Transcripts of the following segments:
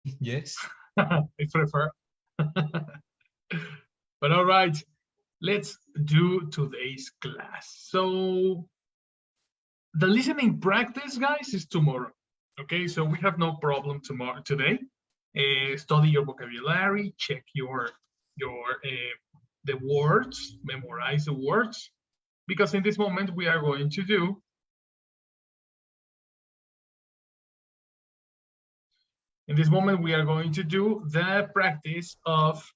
Yes. I prefer. But all right, let's do today's class. So the listening practice, guys, is tomorrow. Okay, so we have no problem tomorrow today. Study your vocabulary, check your the words, memorize the words, because in this moment we are going to do the practice of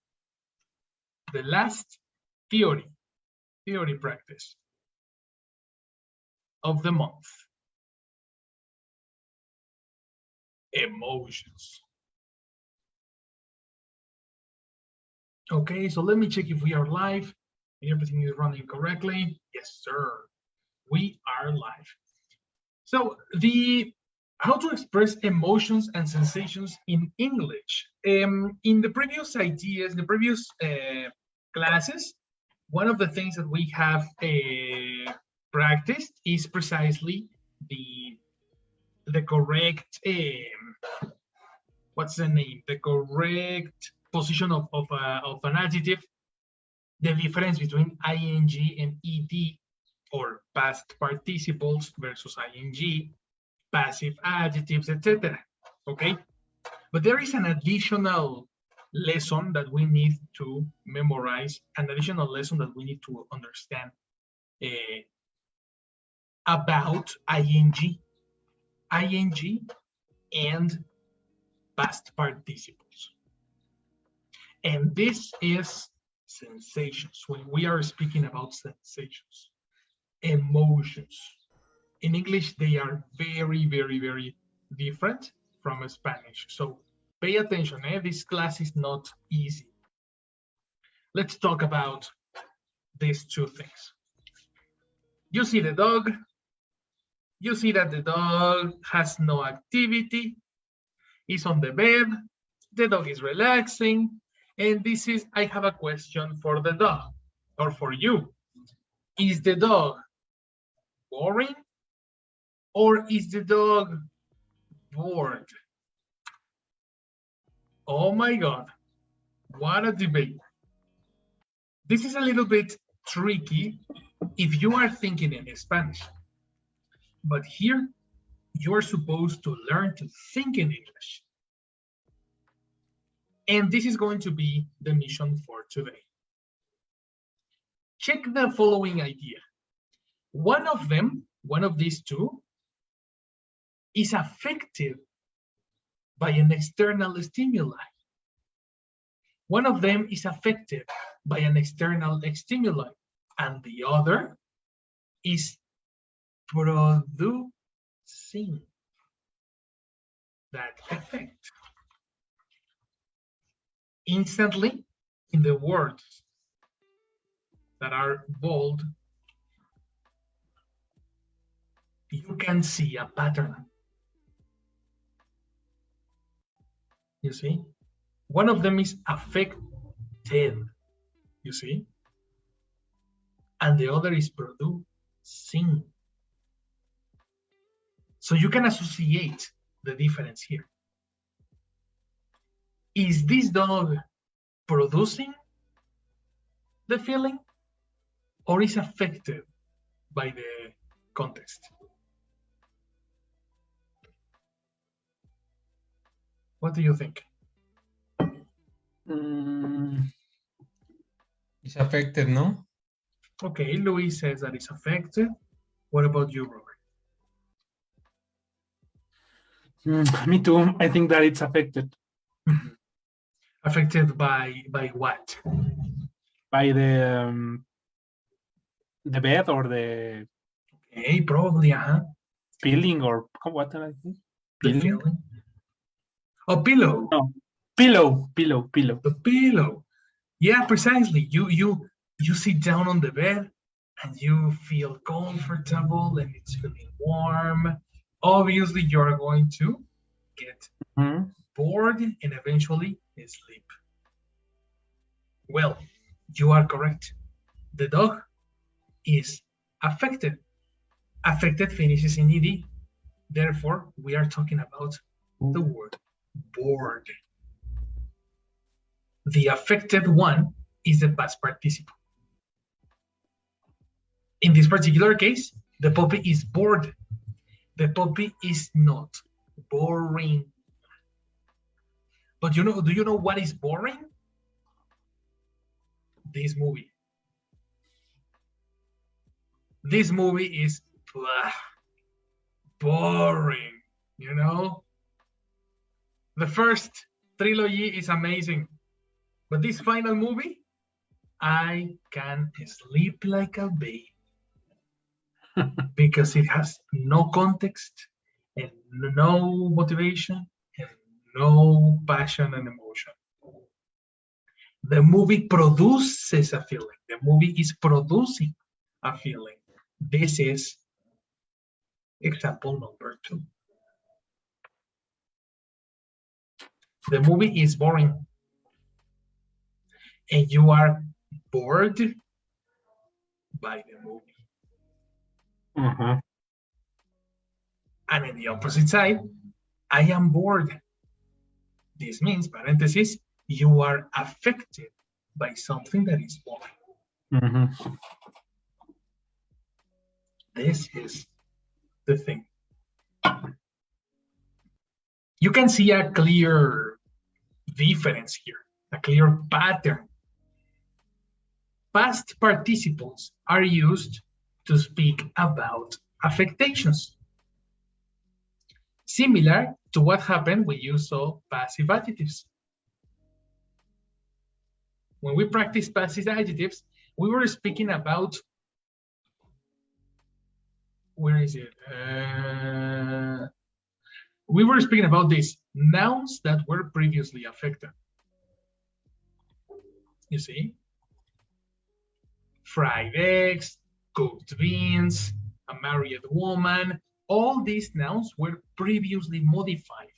the last theory practice of the month. Emotions. Okay, so let me check if we are live and everything is running correctly. Yes, sir. We are live. So how to express emotions and sensations in English. In the previous ideas, the previous classes, one of the things that we have practiced is precisely the correct what's the name? The correct position of an adjective, the difference between ing and ed, or past participles versus ing, passive adjectives, etc. Okay, but there is an additional lesson that we need to memorize, an additional lesson that we need to understand about ing and past participles. And this is sensations. When we are speaking about sensations, emotions, in English, they are very, very, very different from Spanish. So pay attention, this class is not easy. Let's talk about these two things. You see the dog. You see that the dog has no activity. He's on the bed. The dog is relaxing. And this is, I have a question for the dog, or for you. Is the dog boring, or is the dog bored? Oh my God, what a debate. This is a little bit tricky if you are thinking in Spanish. But here, you're supposed to learn to think in English. And this is going to be the mission for today. Check the following idea. One of these two, is affected by an external stimuli. One of them is affected by an external stimuli, and the other is producing that effect. Instantly, in the words that are bold, you can see a pattern. You see? One of them is affected, you see? And the other is producing. So you can associate the difference here. Is this dog producing the feeling, or is affected by the context? What do you think? It's affected, no? Okay, Luis says that it's affected. What about you, Robert? Me too. I think that it's affected. Affected by what? By the bed or the. Okay, probably, feeling, or what did I think? Feeling? Oh, pillow. No, pillow. The pillow. Yeah, precisely. You sit down on the bed and you feel comfortable and it's feeling warm. Obviously, you're going to get bored and eventually sleep. Well, you are correct. The dog is affected. Affected finishes in ed. Therefore, we are talking about the word bored. The affected one is the past participle. In this particular case, the puppy is bored. The puppy is not boring. But do you know what is boring? This movie. This movie is boring, you know? The first trilogy is amazing, but this final movie, I can sleep like a baby because it has no context and no motivation and no passion and emotion. The movie produces a feeling. The movie is producing a feeling. This is example number 2. The movie is boring. And you are bored by the movie. And in the opposite side, I am bored. This means, parenthesis, you are affected by something that is boring. This is the thing. You can see a clear difference here, a clear pattern. Past participles are used to speak about affectations, similar to what happened when you saw passive adjectives. When we practice passive adjectives, we were speaking about, where is it? We were speaking about these nouns that were previously affected. You see? Fried eggs, cooked beans, a married woman, all these nouns were previously modified,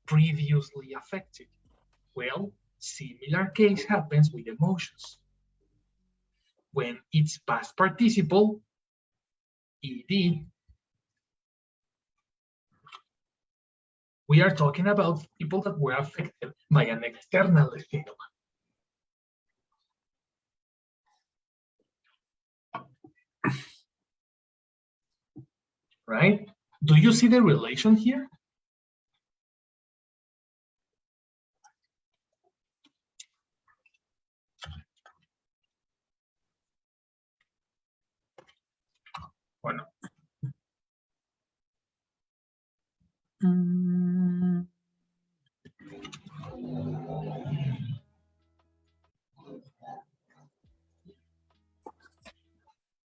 previously affected. Well, similar case happens with emotions. When it's past participle, ed, we are talking about people that were affected by an external stimulus. Right? Do you see the relation here? Bueno.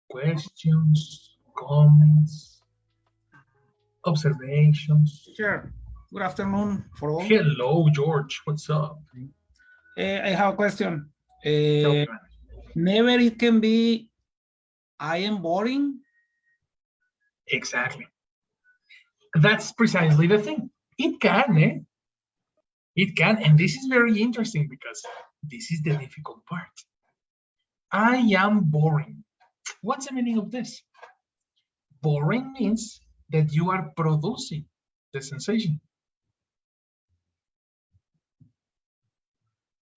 Questions, comments, observations? Sure. Good afternoon for all. Hello, George. What's up? I have a question. Never it can be, I am boring. Exactly. That's precisely the thing. It can, eh? It can, and this is very interesting because this is the difficult part. I am boring. What's the meaning of this? Boring means that you are producing the sensation.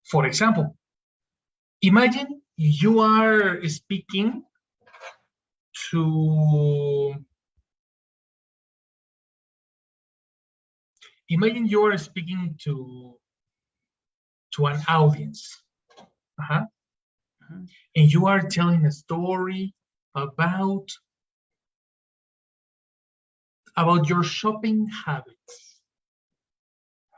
For example, imagine you are speaking to, imagine you are speaking to an audience, and you are telling a story about your shopping habits.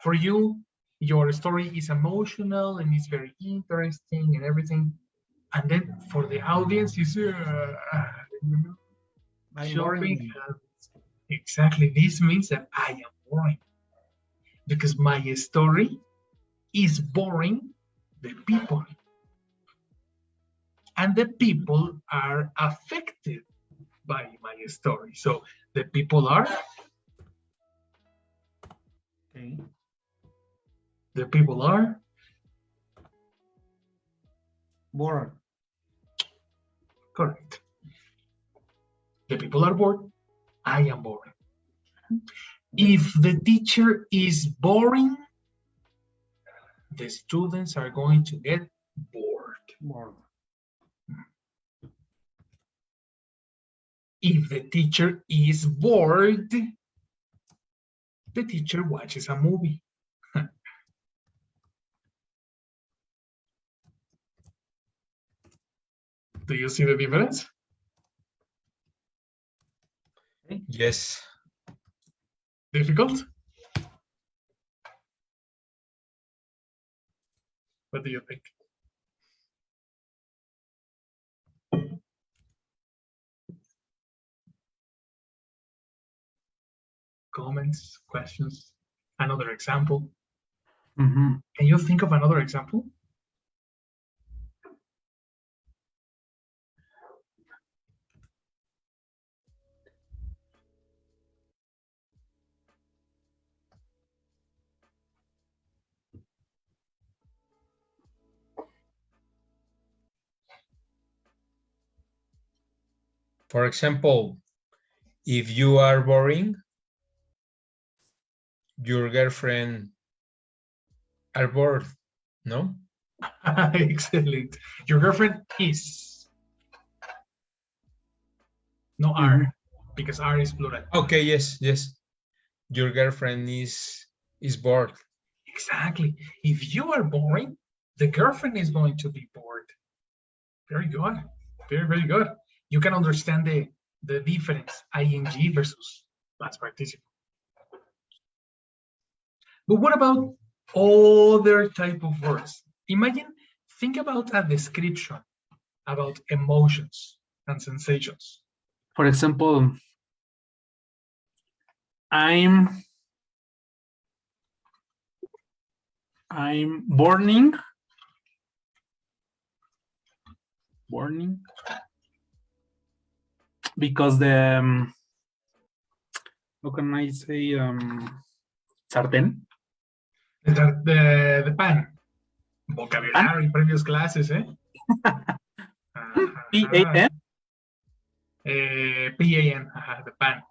For you, your story is emotional and it's very interesting and everything. And then for the audience, you say, shopping habits. Exactly. This means that I am boring because my story is boring the people. And the people are affected by my story. So the people are, Okay. The people are Bored. Correct. The people are bored. I am boring. If the teacher is boring, the students are going to get bored. Bored. If the teacher is bored, the teacher watches a movie. Do you see the difference? Yes. Difficult? What do you think? Comments, questions, another example. Mhm. Can you think of another example? For example, if you are boring, your girlfriend are bored, no? Excellent. Your girlfriend is. No are, because are is plural. Okay, yes, yes. Your girlfriend is bored. Exactly. If you are boring, the girlfriend is going to be bored. Very good. Very, very good. You can understand the difference, ing versus past participle. But what about other type of words? Imagine, think about a description about emotions and sensations. For example, I'm burning because the how can I say sartén? The pan. Vocabulary, previous classes, eh? P-A-N? P-A-N, the pan.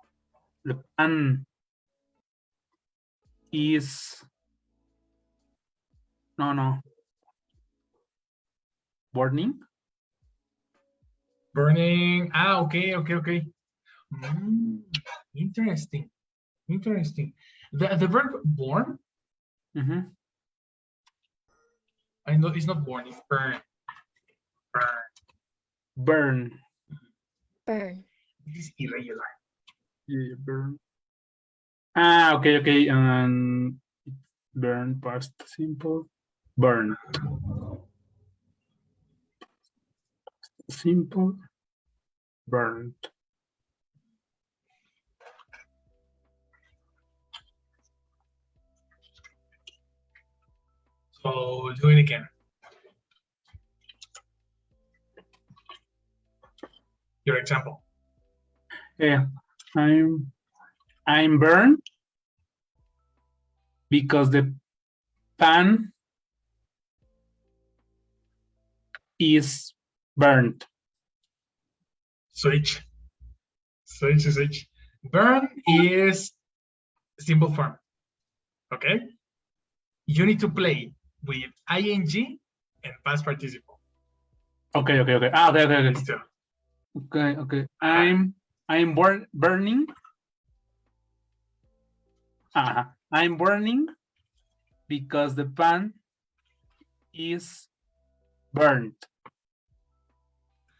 The pan is no burning. Burning. Ah, okay. Interesting. The verb born, Mhm. I know it's not born, it's burn. Burn. Burn. This is irregular. Yeah, burn. Ah, okay. Burn past simple. Burn. Simple. Burned. So do it again. Your example. Yeah, I'm burned because the pan is burned. Switch. Burn is simple form. Okay? You need to play with ing and past participle. Okay. Ah, okay. Listo. Okay. I'm burning. I'm burning because the pan is burned.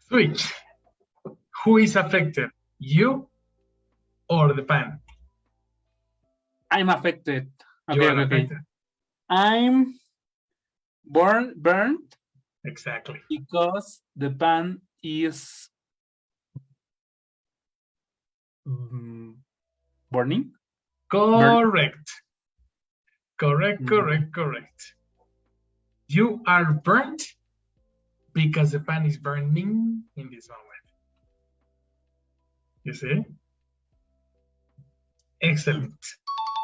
Switch. Who is affected? You or the pan? I'm affected. You are Okay. affected. I'm burned Exactly. because the pan is burning. Correct. Mm. Correct. You are burnt because the pan is burning in this moment. You see? Excellent.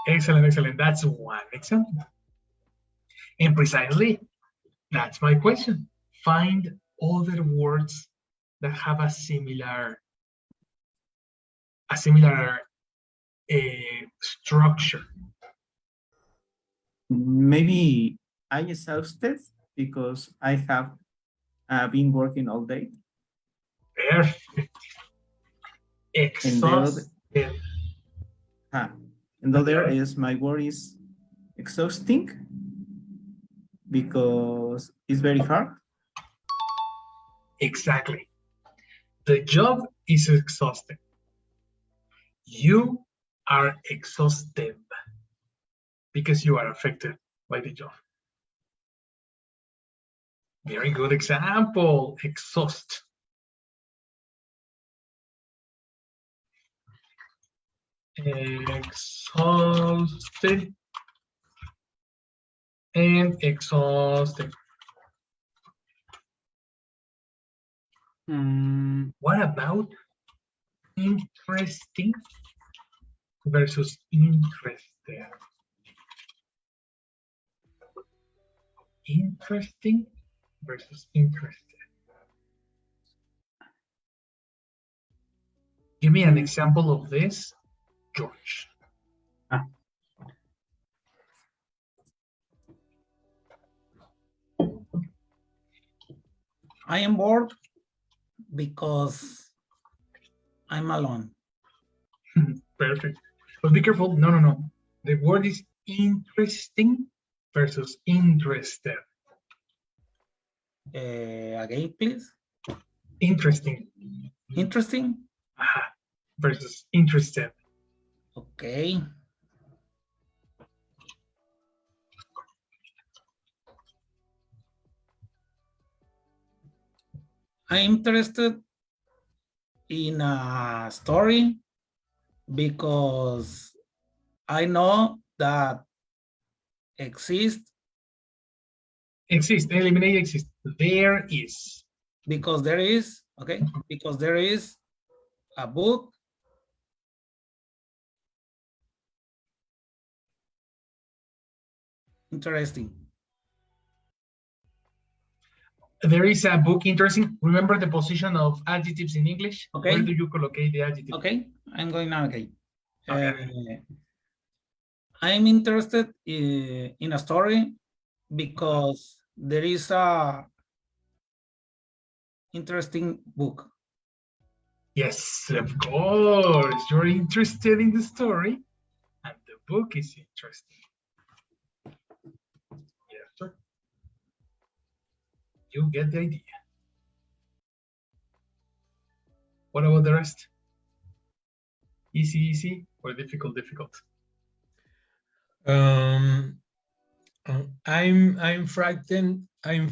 That's one example. And precisely, that's my question. Find other words that have a similar structure. Maybe I'm exhausted because I have been working all day. Perfect. Exhausted. And the other is my work is exhausting because it's very hard. Exactly. The job is exhausting. You are exhausted because you are affected by the job. Very good example. Exhaust. Exhausted and exhausted. What about interesting versus interested? Interesting versus interested. Give me an example of this, George. I am bored because I'm alone. Perfect. But be careful. No, no, no. The word is interesting versus interested. Again, please. Interesting. Interesting. Versus interested. Okay. I'm interested in a story because I know that exists. Exist. Eliminate exist. There is. Because there is, okay, because there is a book interesting. There is a book interesting. Remember the position of adjectives in English? Okay. Where do you collocate the adjective? Okay, I'm going now. Okay. Okay. I'm interested in a story because there is a interesting book. Yes, of course. You're interested in the story, and the book is interesting. Yes, sir. You get the idea. What about the rest? Easy, easy, or difficult, difficult? I'm frightened. I'm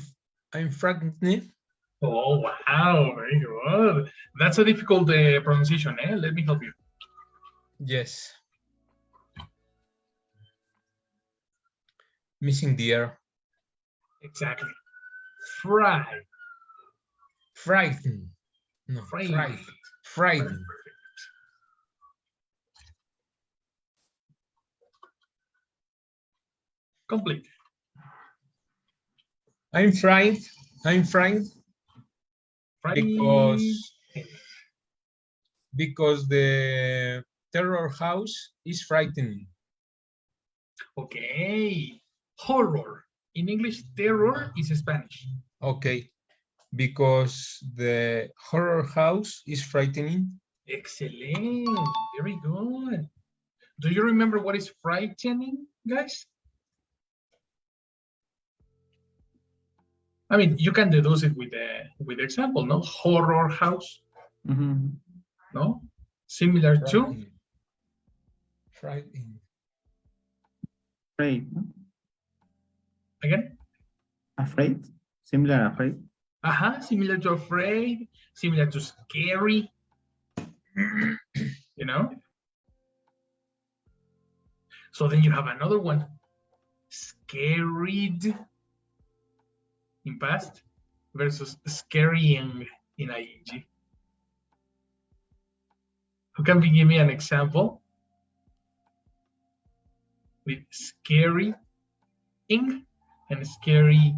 frightened. Oh, wow, very good. That's a difficult pronunciation, eh? Let me help you. Yes. Missing the air. Exactly. Fry. Frightened. No, Frightened. frightened. Complete. I'm frightened. I'm frightened because the terror house is frightening. Okay. Horror. In English, terror is Spanish. Okay. Because the horror house is frightening. Excellent. Very good. Do you remember what is frightening, guys? I mean, you can deduce it with the example, no? Horror house. No? Similar to? Frightening. Afraid. Again? Afraid. Similar afraid. Similar to afraid, similar to scary. You know? So then you have another one. Scarried in past versus scarying in ing. Who can give me an example with scary ing and scary?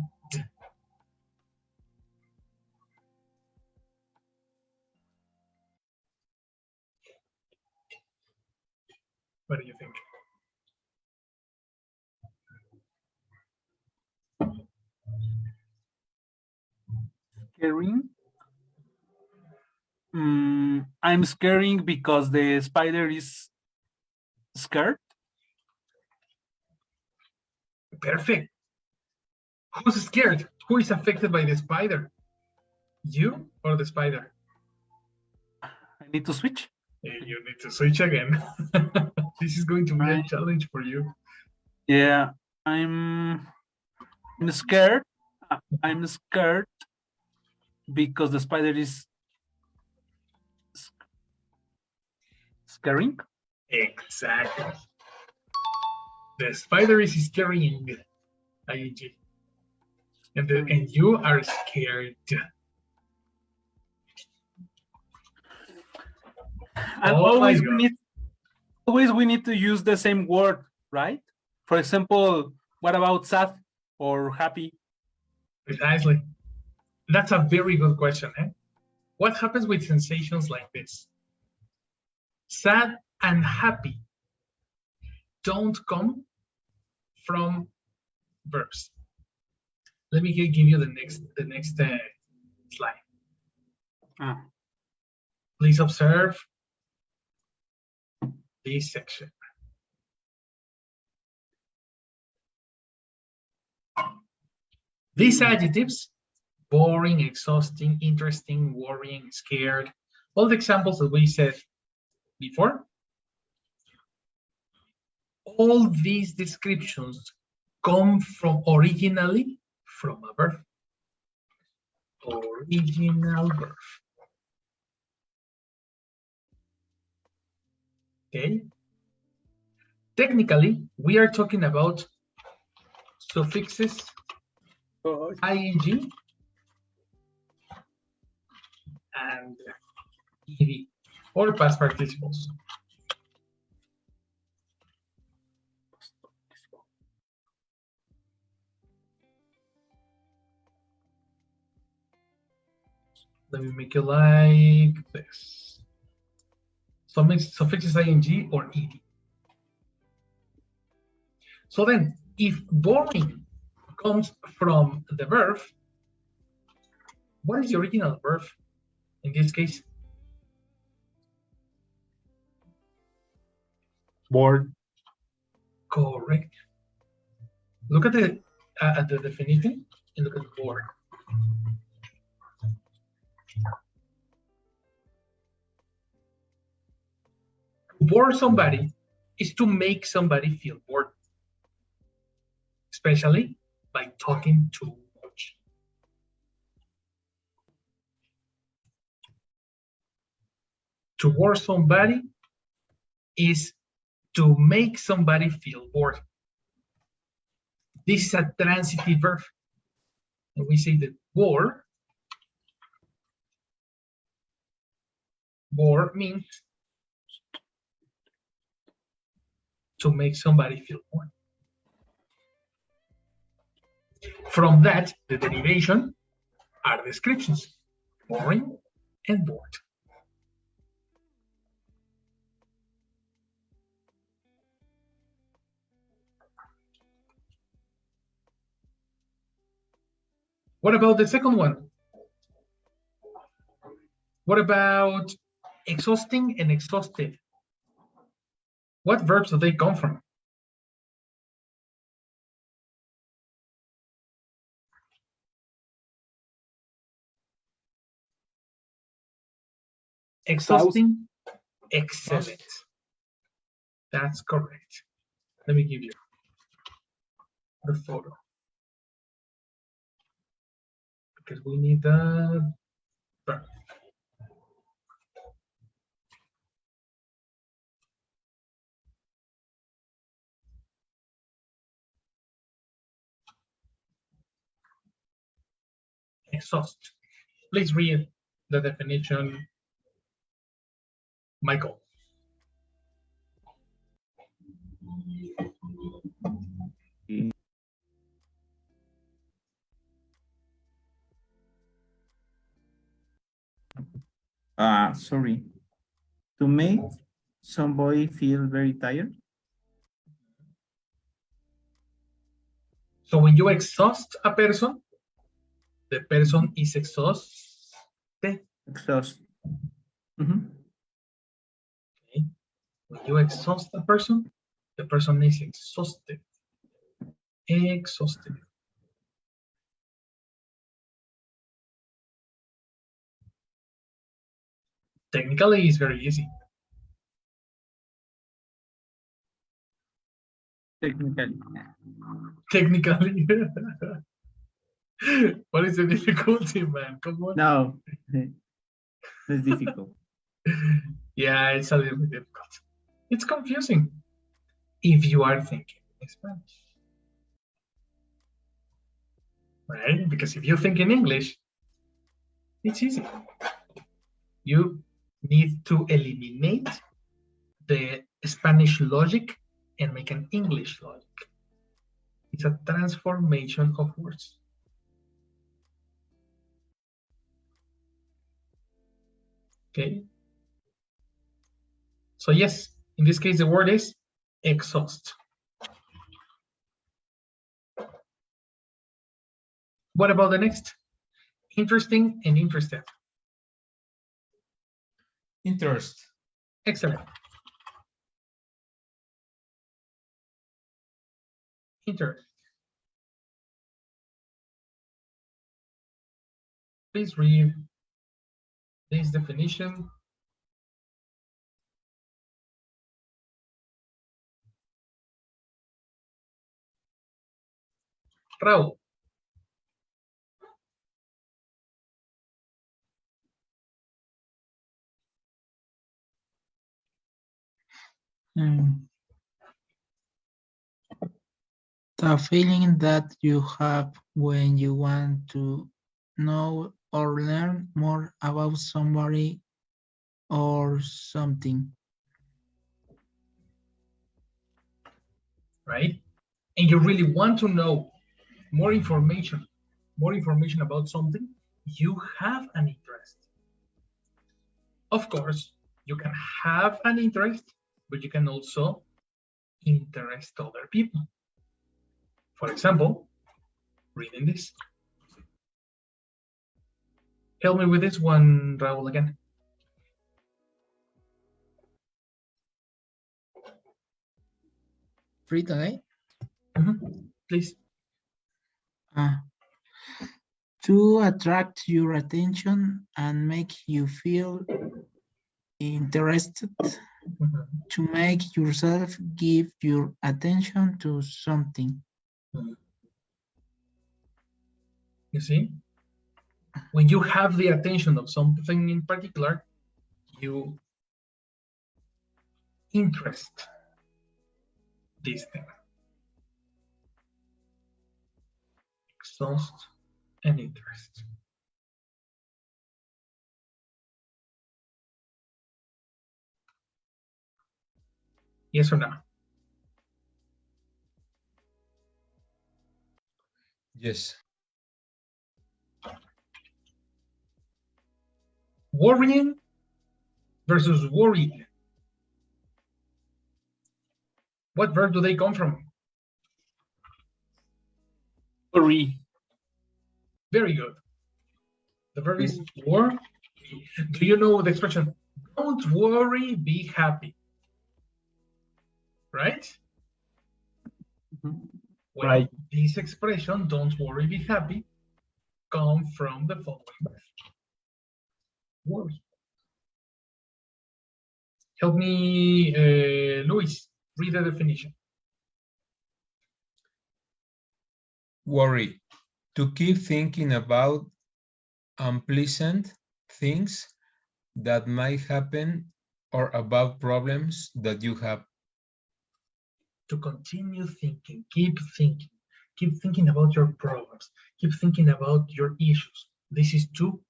What do you think? Scaring. I'm scaring because the spider is scared. Perfect. Who's scared? Who is affected by the spider? You or the spider? I need to switch. You need to switch again. This is going to be a Right. challenge for you. Yeah, I'm scared. I'm scared because the spider is scaring. Exactly. The spider is scaring ing. And you are scared. And Oh my always God. we need to use the same word, right? For example, what about sad or happy? Precisely. That's a very good question. What happens with sensations like this? Sad and happy don't come from verbs. Let me give you the next slide. Ah, Please observe this section. These adjectives, boring, exhausting, interesting, worrying, scared, all the examples that we said before, all these descriptions come from originally from a verb. Original verb. Okay. Technically, we are talking about suffixes ing and ed, or past participles. Let me make it like this. Suffixes ing or ed. So then, if boring comes from the verb, what is the original verb in this case? bored. Correct. Look at the definition and look at the bored. To bore somebody is to make somebody feel bored, especially by talking too much. To bore somebody is to make somebody feel bored. This is a transitive verb. And we say that bore means to make somebody feel bored. From that, the derivation are descriptions, boring and bored. What about the second one? What about exhausting and exhausted? What verbs do they come from? Exhausting, excellent. That's correct. Let me give you the photo. Because we need the verb. Exhaust. Please read the definition, Michael. Sorry. To make somebody feel very tired. So when you exhaust a person, The person is exhausted. Exhaust. Mhm. When you exhaust the person is exhausted. Exhausted. Technically, it's very easy. Technically. Technically. What is the difficulty, man? Come on. No. That's difficult. Yeah, it's a little bit difficult. It's confusing if you are thinking in Spanish. Right? Because if you think in English, it's easy. You need to eliminate the Spanish logic and make an English logic. It's a transformation of words. Okay. So yes, in this case, the word is exhaust. What about the next? Interesting and interested. Interest. Excellent. Interest. Please read this definition. Raúl. The feeling that you have when you want to know or learn more about somebody or something. Right? And you really want to know more information about something, you have an interest. Of course, you can have an interest, but you can also interest other people. For example, reading this. Help me with this one, Raúl, again. Read again. Please. To attract your attention and make you feel interested, to make yourself give your attention to something. You see? When you have the attention of something in particular, you interest this thing. Exhaust and interest. Yes or no? Yes. Worrying versus worried. What verb do they come from? Worry. Very good. The verb is worry. Do you know the expression? Don't worry, be happy. Right? Mhm. Well, Right. this expression, don't worry, be happy, come from the following verb. Worry. Help me, Luis, read the definition. Worry. To keep thinking about unpleasant things that might happen or about problems that you have. To continue thinking, keep thinking about your problems, keep thinking about your issues. This is to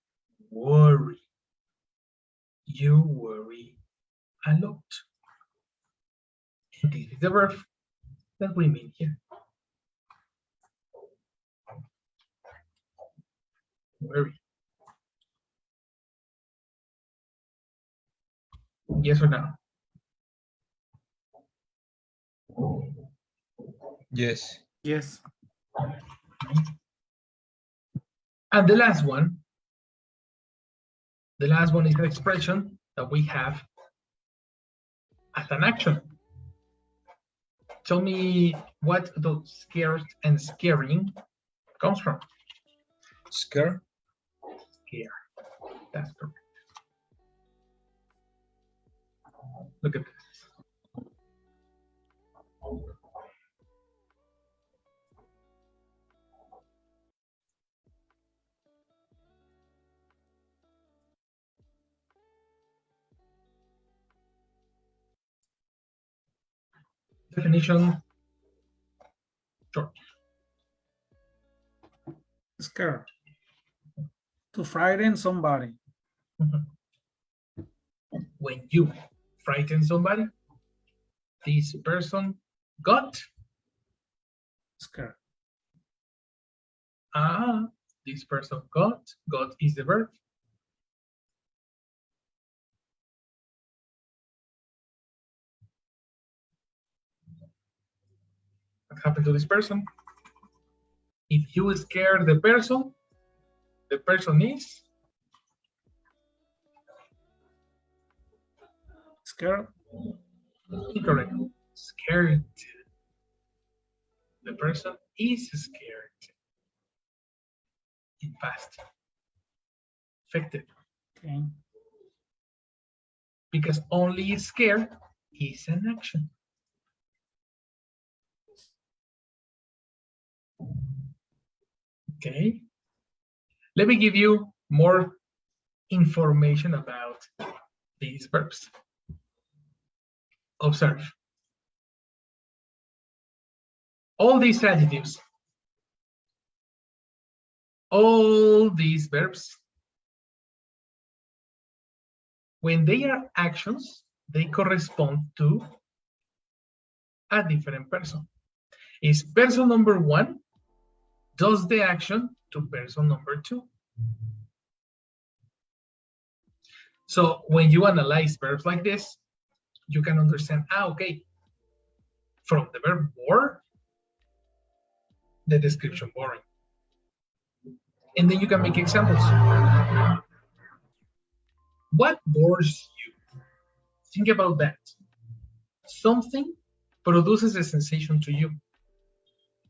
worry. You worry a lot. And this is the verb that we mean here. Worry. Yes or no? Yes. Yes. And the last one is an expression that we have as an action. Tell me what the scared and scaring comes from. Scare. Scare. That's correct. Look at this. Definition. George. Scare. To frighten somebody. When you frighten somebody, this person got Scare. this person got is the verb. What happened to this person? If you scare the person is Scare. incorrect. Scared. The person is scared. In past. Affected. Okay. Because only scared is an action. Okay. Let me give you more information about these verbs. Observe. All these adjectives, all these verbs, when they are actions, they correspond to a different person. Is person number one does the action to person number two. So when you analyze verbs like this, you can understand, okay, from the verb bore, the description boring. And then you can make examples. What bores you? Think about that. Something produces a sensation to you.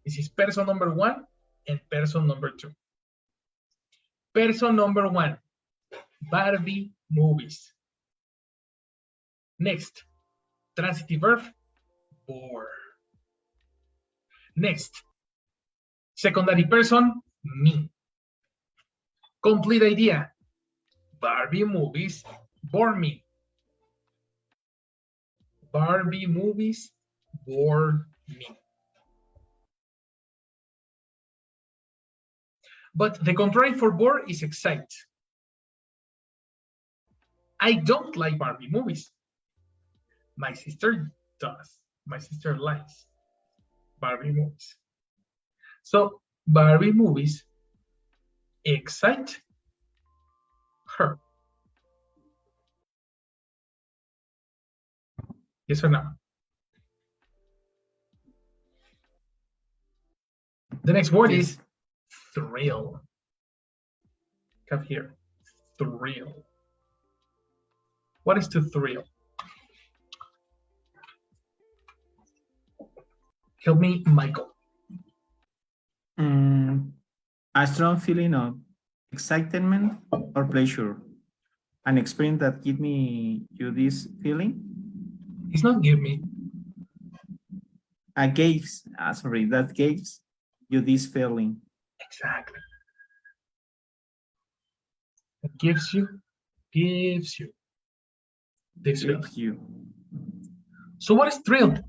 This is person number one and person number two. Person number one, Barbie movies. Next, transitive verb, bore. Next, secondary person, me. Complete idea, Barbie movies bore me. Barbie movies bore me. But the contrary for bore is excite. I don't like Barbie movies. My sister does. My sister likes Barbie movies. So Barbie movies excite her. Yes or no? The next word is thrill. Come here, thrill. What is to thrill? Help me, Michael. A strong feeling of excitement or pleasure. An experience that give you this feeling. It's not give me. That gives you this feeling. Exactly. It gives you this feeling. Gives you. So what is thrilled?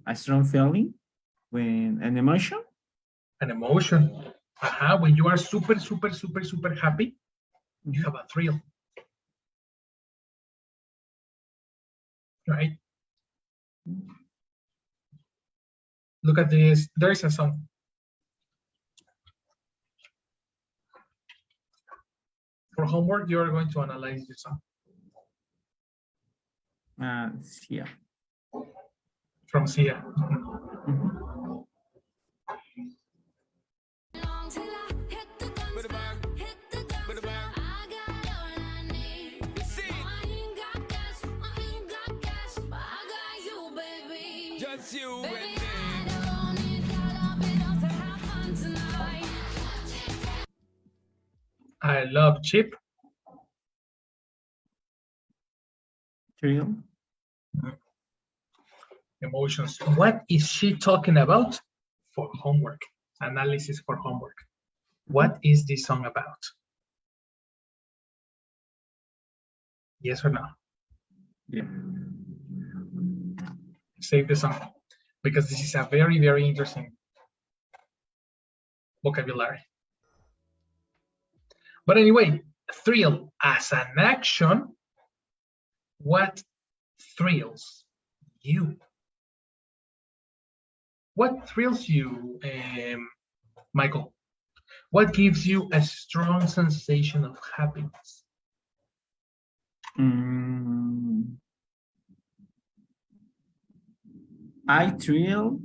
A strong feeling, when an emotion. An emotion. When you are super happy, you have a thrill. Right? Look at this. There is a song. For homework, you are going to analyze the song. Yeah. From Sia. Mhm. Just you and me. I love Chip. Thrill. Emotions. What is she talking about? For homework. Analysis for homework. What is this song about? Yes or no? Yeah. Save the song. Because this is a very, very interesting vocabulary. But anyway, thrill as an action. What thrills you? What thrills you, Michael? What gives you a strong sensation of happiness? I thrill.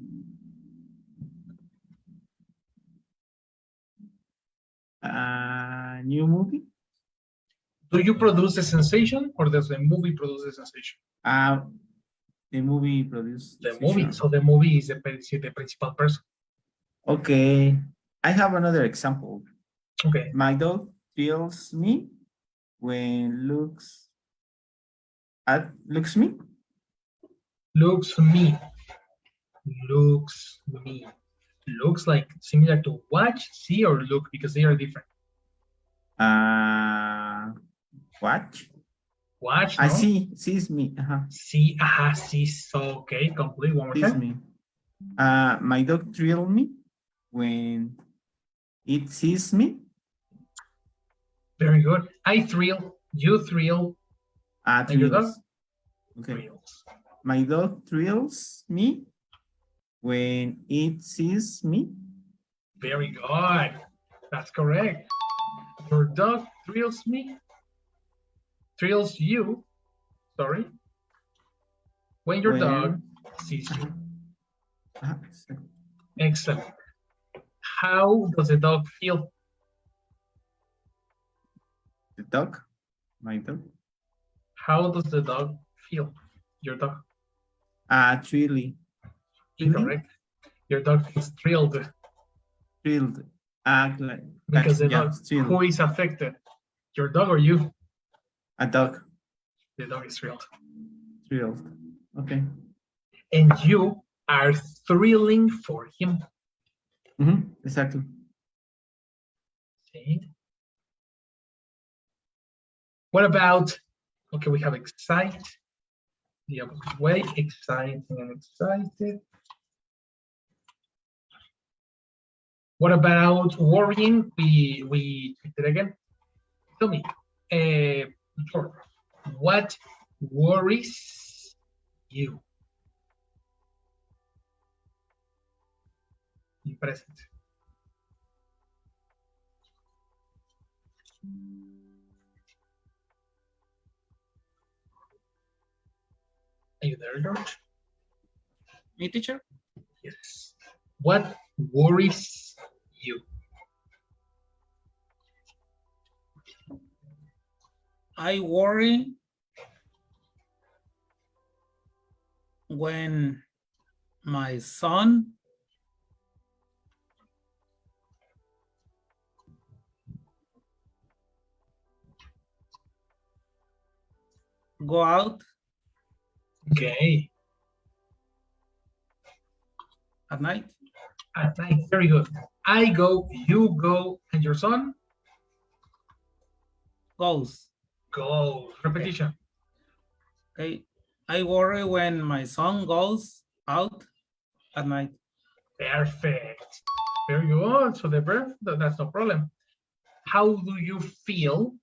New movie. Do you produce the sensation or does the movie produce the sensation? The movie produced. The movie. So the movie is the principal person. Okay. I have another example. Okay. My dog thrills me when looks me. Looks me. Looks me. Looks like similar to watch, see, or look because they are different. Watch. Watch. I no? see. Sees me. See. Sees. Okay. Complete. One more Sees time. me. My dog thrills me when it sees me. Very good. I thrill. You thrill. And your dog? Thrills. Okay. Thrills. My dog thrills me when it sees me. Very good. That's correct. Your dog thrills me. Thrills you. Sorry. When your dog sees you. Excellent. How does the dog feel? The dog? My dog? How does the dog feel? Your dog. Thrilly. Incorrect. Your dog is thrilled Thrilled. because the yeah, dog. thrilled. Who is affected? Your dog or you? A dog. The dog is thrilled. Thrilled. Okay. And you are thrilling for him. Exactly. See? What about, okay, we have excite, the opposite way, exciting and excited. What about worrying? We checked it again. Tell me, George, what worries you? In present. Are you there, George? Me, teacher? Yes. What worries you? I worry when my son go out Okay. at night. At night, very good. I go, you go, and your son Goes. goes. Repetition. Okay. I worry when my son goes out at night. Perfect. Very good. So the verb, that's no problem. How do you feel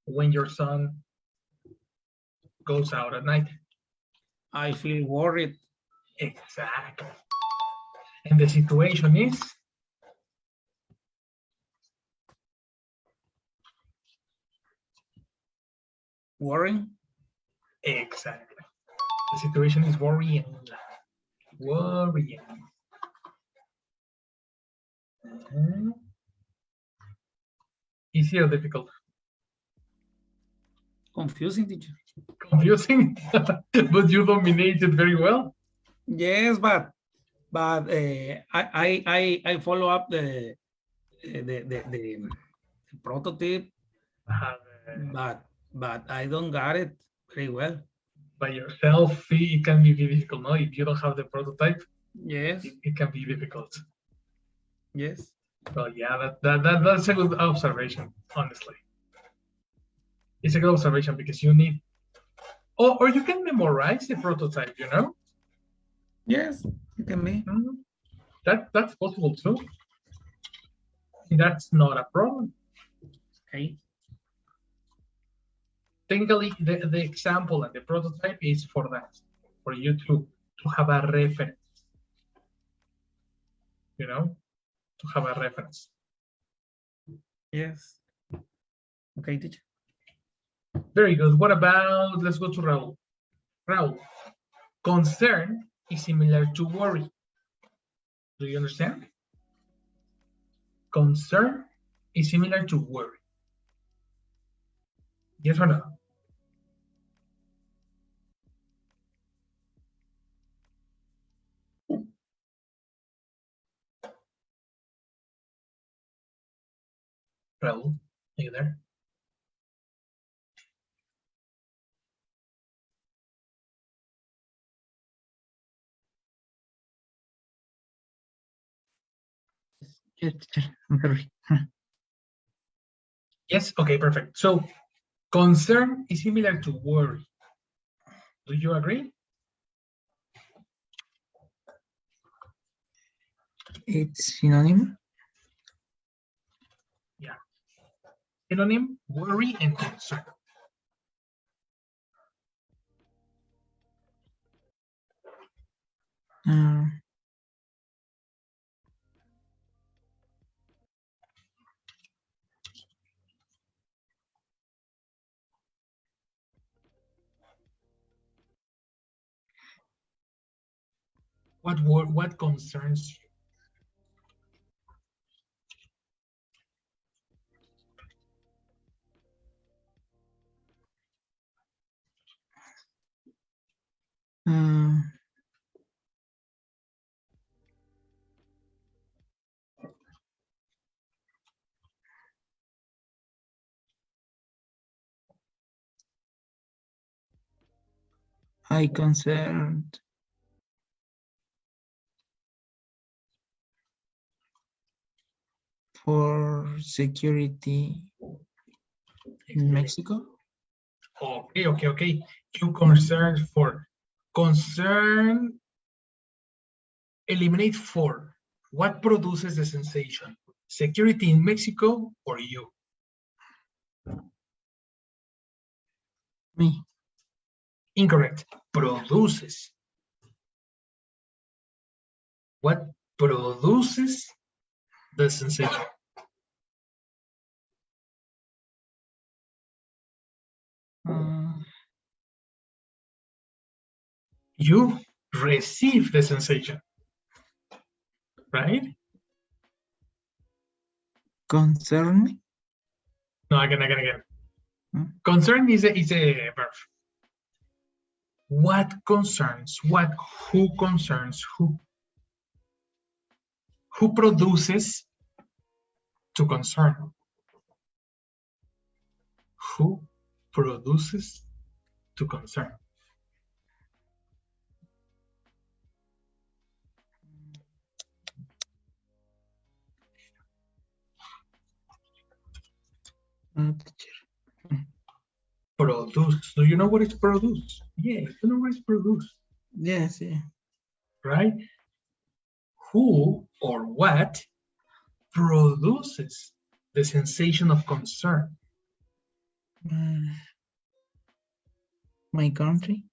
when your son goes out at night? I feel worried. Exactly. And the situation is? Worrying. Exactly. The situation is worrying. Worrying. Mhm. Easy or difficult? Confusing, teacher. Confusing, but you dominated very well. Yes, but I follow up the prototype, Uh, but I don't got it very well. by yourself, it can be difficult, no? If you don't have the prototype, Yes, it can be difficult. yes. So yeah, that's a good observation, honestly. It's a good observation because you need, or you can memorize the prototype, you know? Yes, it can be. Mhm. That's possible too. That's not a problem. Okay. Technically, the example and the prototype is for that, for you to have a reference, you know, to have a reference. Yes. Okay, teacher. Very good. What about, let's go to Raul. Raul, concern is similar to worry. Do you understand? Concern is similar to worry. Yes or no? Raul, are you there? Yes, teacher. I'm sorry. Yes, okay, perfect. So concern is similar to worry. Do you agree? It's synonym. Yeah. Synonym, worry and concern. Uh, What concerns you? uh, I concerned for security in Mexico. Okay. You concerned for concern. Eliminate for. What produces the sensation? Security in Mexico or you? Me. Incorrect. Produces. What produces the sensation? You receive the sensation, right? Concern me. No, again. Hmm? Concern is a verb. What concerns? What? Who concerns who? Who produces to concern? Who produces to concern? Teacher. Produce. Do you know what is produce? Yeah, you know what is produce, Yes, yeah. right? Who or what produces the sensation of concern? My country.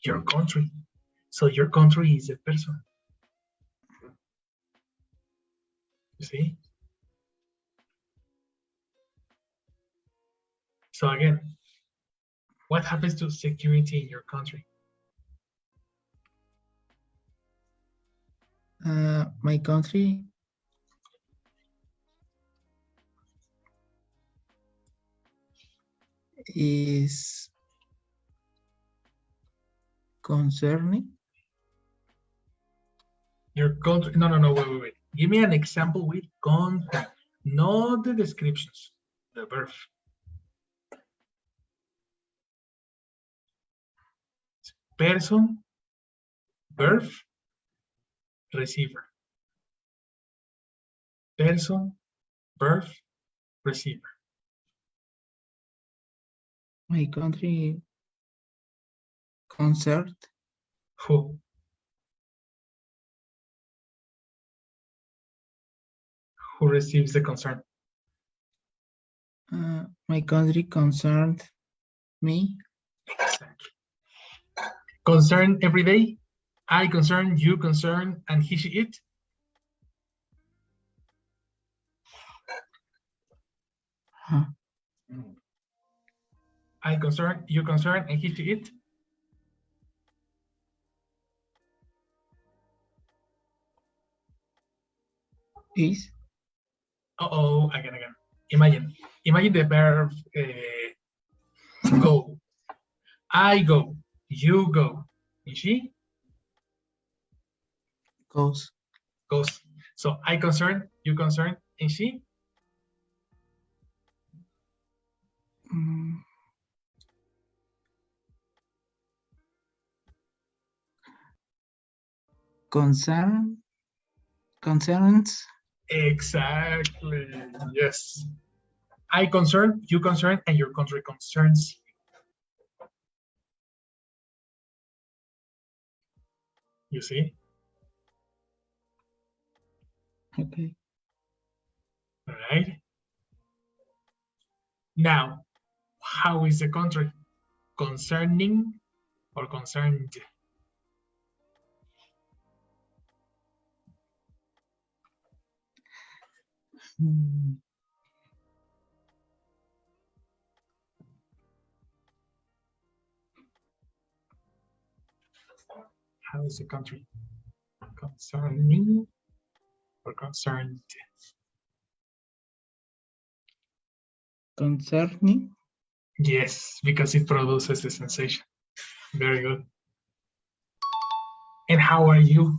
Your country. So your country is a person. You see? So again, What happens to security in your country? My country is concerning. Your country, no, wait. Give me an example with contact, not the descriptions, the verb. Person, verb, receiver. Person, verb, receiver. My country concert. Who? Who receives the concern? My country concerned me. Exactly. Concern every day. I concern, you concern, and he, she, it. Huh. I concern, you concern, and he, she, it. Is. Uh-oh, again. Imagine the verb go. I go, you go, and she Goes. goes. So I concern, you concern, and she concerns. exactly. Yes. I concern, you concern, and your country concerns. You see? Okay. All right. Now, how is the country? Concerning or concerned? How is the country? Concerning or concerned? Concerning. Yes, because it produces the sensation. Very good. And how are you?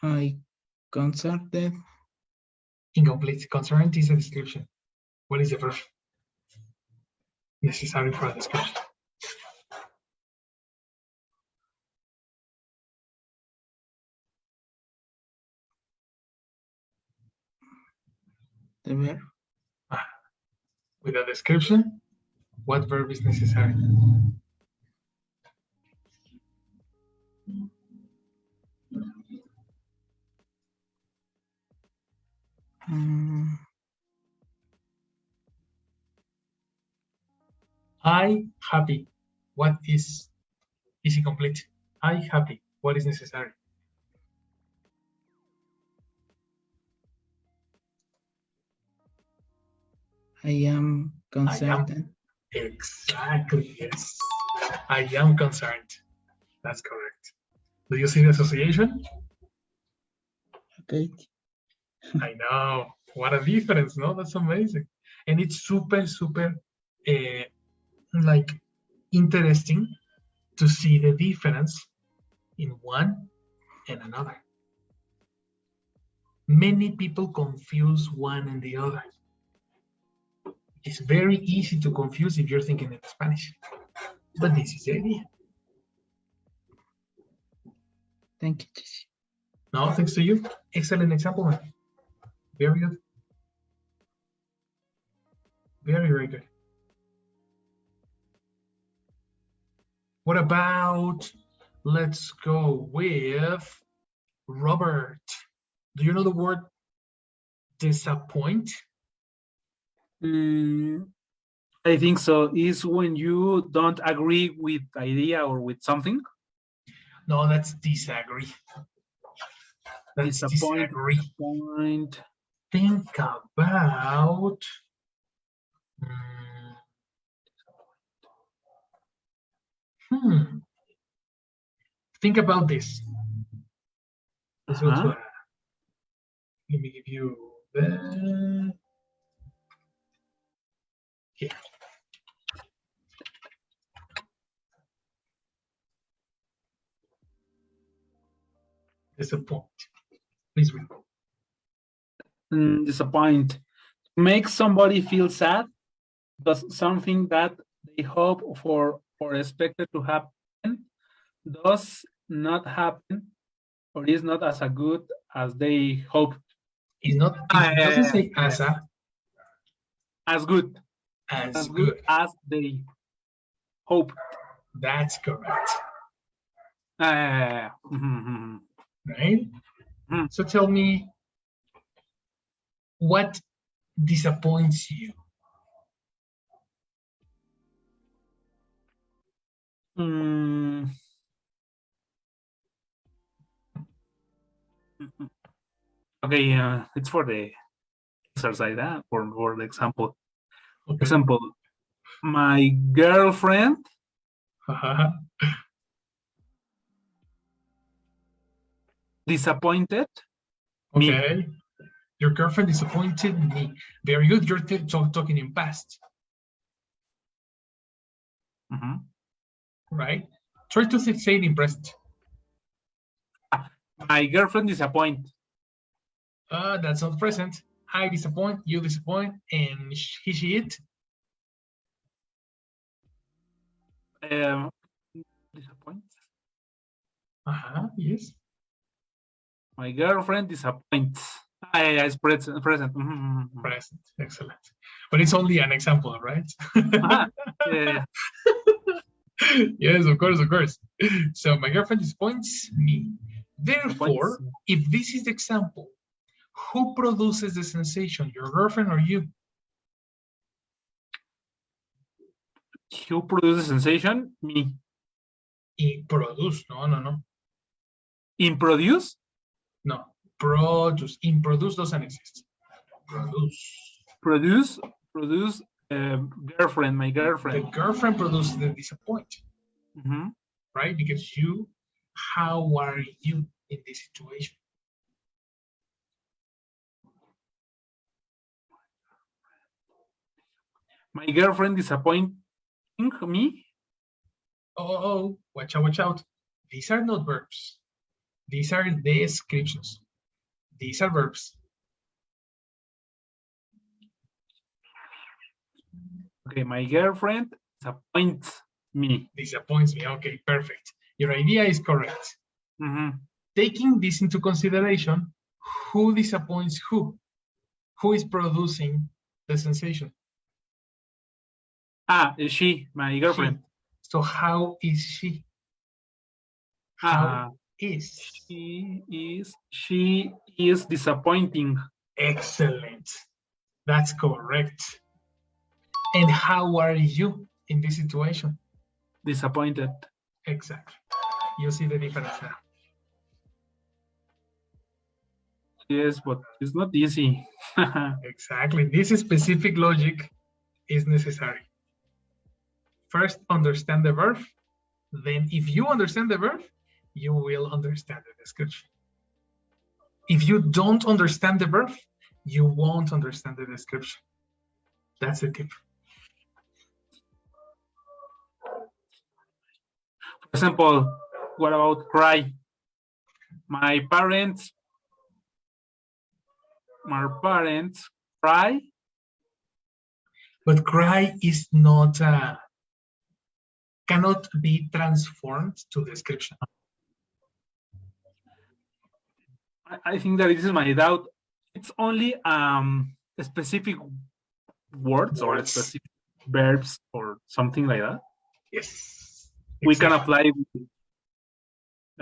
I concerted. Incomplete. Concerned is a description. What is the verb necessary for a description? The verb. With a description, what verb is necessary? I happy. What is incomplete? I happy. What is necessary? I am concerned. Exactly, yes. I am concerned. That's correct. Do you see the association? Okay. I know. What a difference, no? That's amazing. And it's super, like interesting to see the difference in one and another. Many people confuse one and the other. It's very easy to confuse if you're thinking in Spanish, but this is the idea. Thank you, Jesse. No, thanks to you. Excellent example, man. Very good. Very good. What about, let's go with Robert. Do you know the word disappoint? I think so. Is when you don't agree with idea or with something. No, that's disagree. That's Disappoint. disagree. Disappoint. Think about. Think about this. Let's go to Uh-huh. let me give you the. Here. Disappoint. Please read. Disappoint. Make somebody feel sad. Does something that they hope for or expected to happen does not happen or is not as a good as they hoped. It's not. It doesn't say as a. As good. As Good good. as they hope. That's correct. Mhm. Right? Mm. So tell me, what disappoints you? Mm. Okay, it's for the exercise, for the example. Okay. Example, my girlfriend disappointed me. Okay. Your girlfriend disappointed me. Very good. You're talking in past, Mhm. right? Try to say it in present. My girlfriend disappoint. That's not present. I disappoint, you disappoint, and he, she, it. Disappoint. Yes. My girlfriend disappoints. It's present. Mhm. Present. Excellent. But it's only an example, right? Yeah. Yes, of course, of course. So my girlfriend disappoints me. Therefore, Disappoints. if this is the example, who produces the sensation, your girlfriend or you? Who produces sensation? Me. In produce. No. In produce? No. Produce. In produce doesn't exist. Produce. Produce girlfriend, my girlfriend. The girlfriend produces the disappoint, Mhm. right? Because you, how are you in this situation? My girlfriend disappointing me. Oh, watch out, watch out. These are not verbs. These are descriptions. These are verbs. Okay, my girlfriend disappoints me. Disappoints me. Okay, perfect. Your idea is correct. Mhm. Taking this into consideration, who disappoints who? Who is producing the sensation? Is she, my girlfriend. So how is she? How is? She is disappointing. Excellent. That's correct. And how are you in this situation? Disappointed. Exactly. You see the difference now. Yes, but it's not easy. Exactly. This specific logic is necessary. First, understand the verb. Then, if you understand the verb, you will understand the description. If you don't understand the verb, you won't understand the description. That's the tip. For example, what about cry? My parents cry. But cry is not, cannot be transformed to description. I think that this is my doubt. It's only specific words or specific verbs or something like that. Yes. We can Exactly.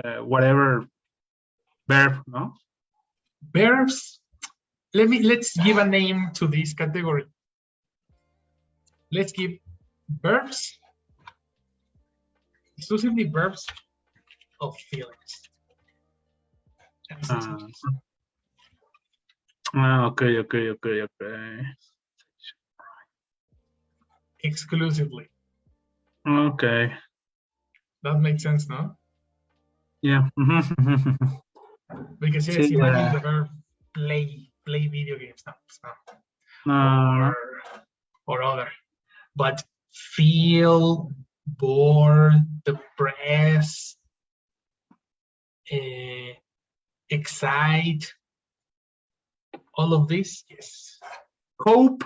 apply whatever verb, no? Verbs. Let's give a name to this category. Let's give verbs, exclusively verbs of feelings. And sensations. Okay. Exclusively. Okay. That makes sense, no? Yeah. Because yes, Sí, imagine the verb play video games. no. Or other. But feel, bored, depressed, excite, all of this, yes. Hope.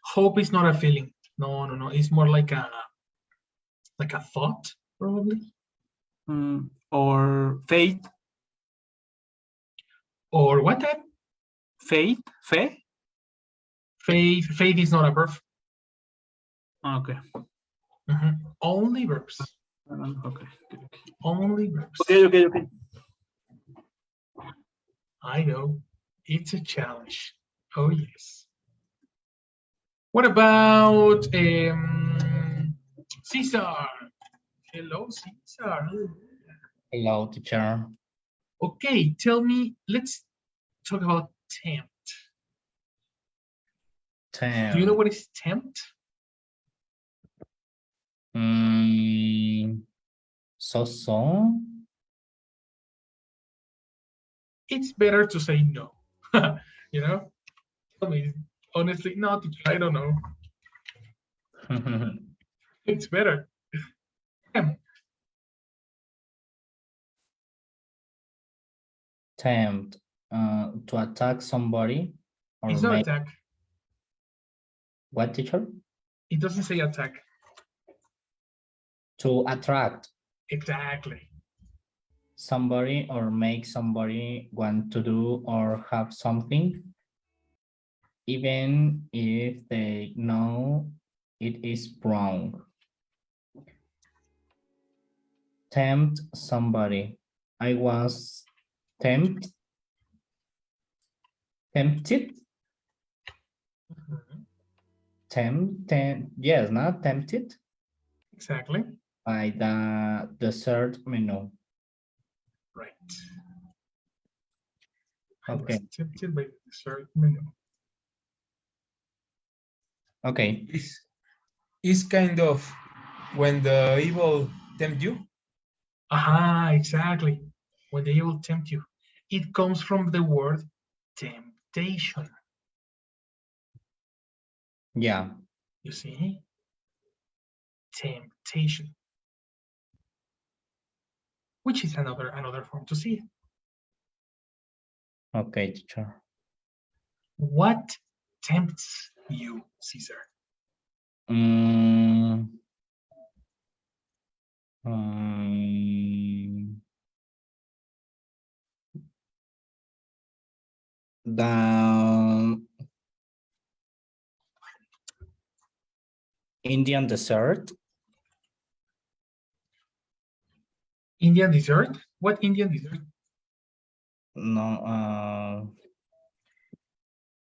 Hope is not a feeling. No. It's more like a thought, probably. Or faith. Or what type? Faith. Faith. Faith is not a verb. Okay. Only verbs. Okay. Only verbs. Okay. I know. It's a challenge. Oh, yes. What about Cesar? Hello, Cesar. Hello, teacher. Okay, tell me, let's talk about tempt. Do you know what is tempt? So. It's better to say no. You know? Tell me, honestly, no, teacher, I don't know. It's better. Tempt to attack somebody or It's not make attack. what, teacher? It doesn't say attack. To attract Exactly. somebody or make somebody want to do or have something, even if they know it is wrong. Tempt somebody. I was tempted. Yes, not tempted. Exactly. By the dessert menu. Right. Okay. I was tempted by the dessert menu. Okay. It's kind of when the evil tempt you. Exactly. When the evil tempt you. It comes from the word temptation. Yeah. You see? Temptation. Which is another form to see it. Okay, teacher. What tempts you, Caesar? The Indian dessert. Indian dessert? What Indian dessert? No,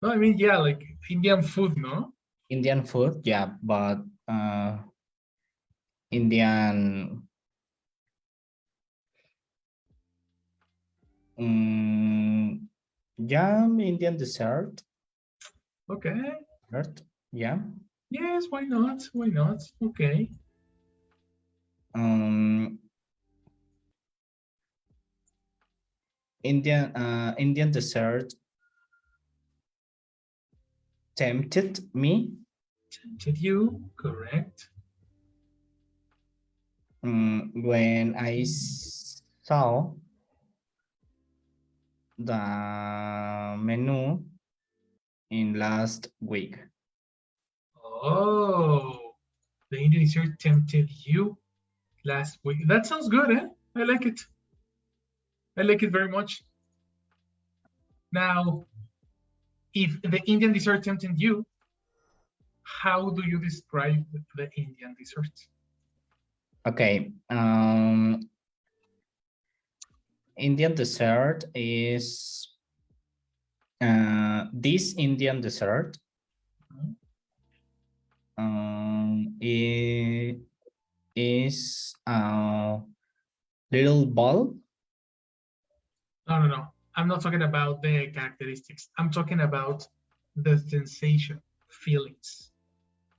No, I mean, yeah, like Indian food, no? Indian food, yeah, but Indian yeah, Indian dessert. Okay. Dessert, yeah. Yes, why not? Why not? Okay. Indian dessert tempted me. Tempted you, correct. When I saw the menu in last week. Oh, the Indian dessert tempted you last week. That sounds good, eh? I like it. I like it very much. Now, if the Indian dessert tempted you, how do you describe the Indian dessert? Okay. Indian dessert is This Indian dessert is a little ball. No. I'm not talking about the characteristics. I'm talking about the sensation, feelings.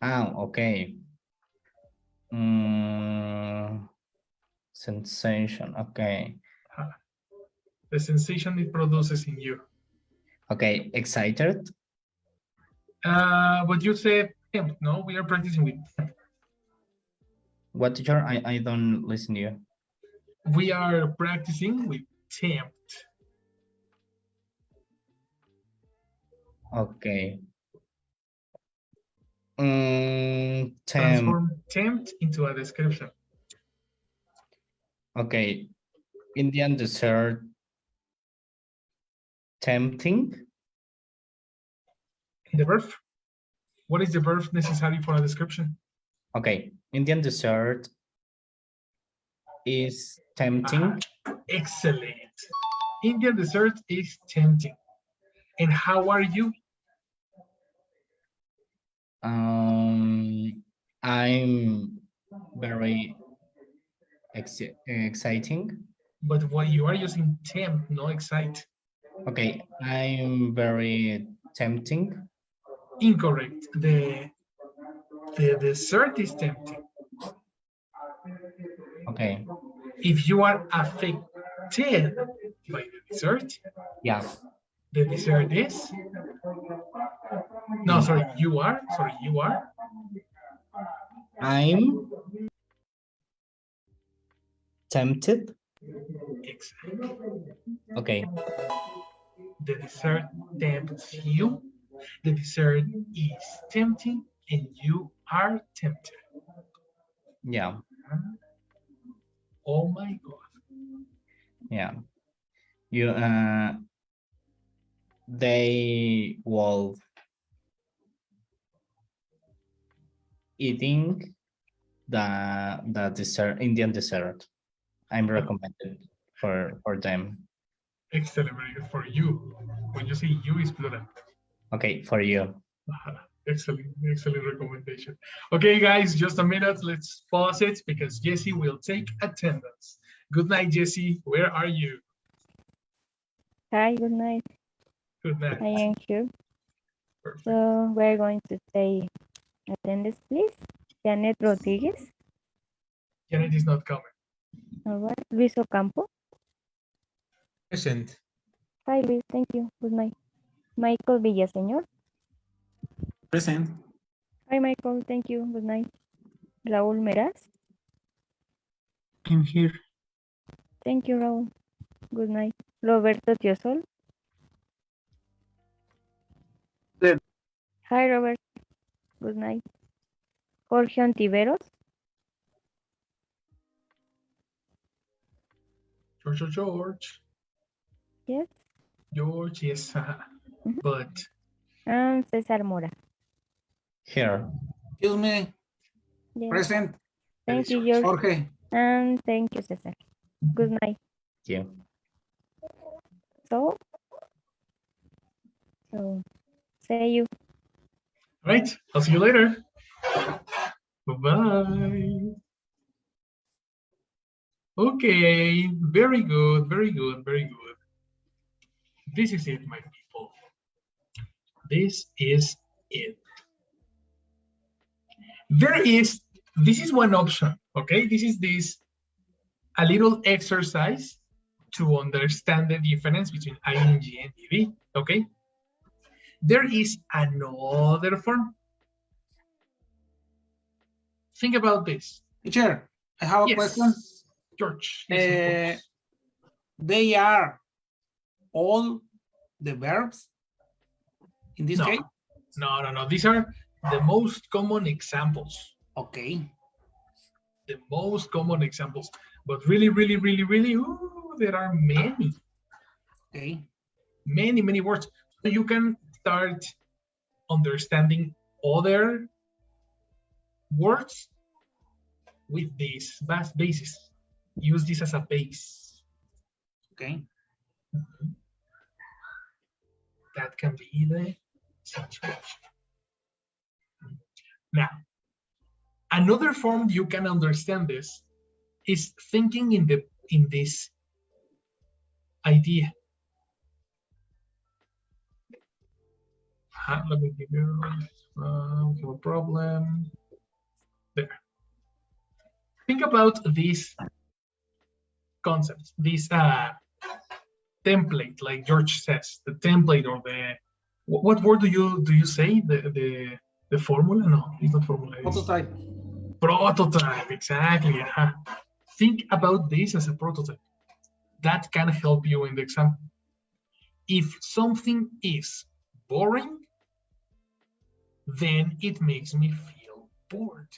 Okay. Sensation. Okay. The sensation it produces in you. Okay. Excited. But you said tempt, no? We are practicing with tempt. What teacher? I don't listen to you. We are practicing with tempt. Okay. Tempt. Transform tempt into a description. Okay. Indian dessert. Tempting. The verb. What is the verb necessary for a description? Okay. Indian dessert is tempting. Excellent. Indian dessert is tempting. And how are you? I'm very exciting. But what you are using tempt, not excite. Okay, I'm very tempting. Incorrect. The dessert is tempting. Okay. If you are affected by the dessert, Yeah. the dessert is. No, sorry, you are. Sorry, you are. I'm tempted. Exactly. Okay. The dessert tempts you. The dessert is tempting, and you are tempted. Yeah. Oh my God. Yeah. You they will eating the dessert, Indian dessert. I'm recommended for them. Excellent, very good for you. When you say you, is plural. Okay, for you. Excellent, excellent recommendation. Okay, guys, just a minute. Let's pause it because Jessie will take attendance. Good night, Jessie. Where are you? Hi, good night. Good night. I am here. Perfect. So we're going to say attendance, please. Janet Rodriguez. Janet is not coming. All right. Luis Ocampo. Present. Hi, Luis. Thank you. Good night. Michael Villaseñor. Present. Hi, Michael. Thank you. Good night. Raúl Meraz. I'm here. Thank you, Raúl. Good night. Roberto Tiosol. Good. Hi, Robert. Good night. Jorge Ontiveros. George. Yes. George, yes. But And Cesar Mora. Here. Excuse me. Yes. Present. Thank you, George. Jorge. And thank you, Cesar. Good night. Thank you. So see you. all right, I'll see you later. Bye-bye. Okay, very good, very good, very good. This is it, my people. This is it. This is one option, okay? This is a little exercise to understand the difference between ing and ed, okay? There is another form. Think about this. Teacher, I have a question. George. Yes, of course. They are all the verbs in this case? No. These are the most common examples. Okay. The most common examples. But really, ooh, there are many. Okay. Many words. So you can start understanding other words with this basis. Use this as a base. Okay. That can be the situation. Now, another form you can understand this is thinking in this idea. Let me give you a problem. There. Think about these concepts, this template, like George says, the template or the what word do you say? The formula? No, it's not formula. Prototype. Prototype, exactly. Think about this as a prototype. That can help you in the exam. If something is boring, then it makes me feel bored.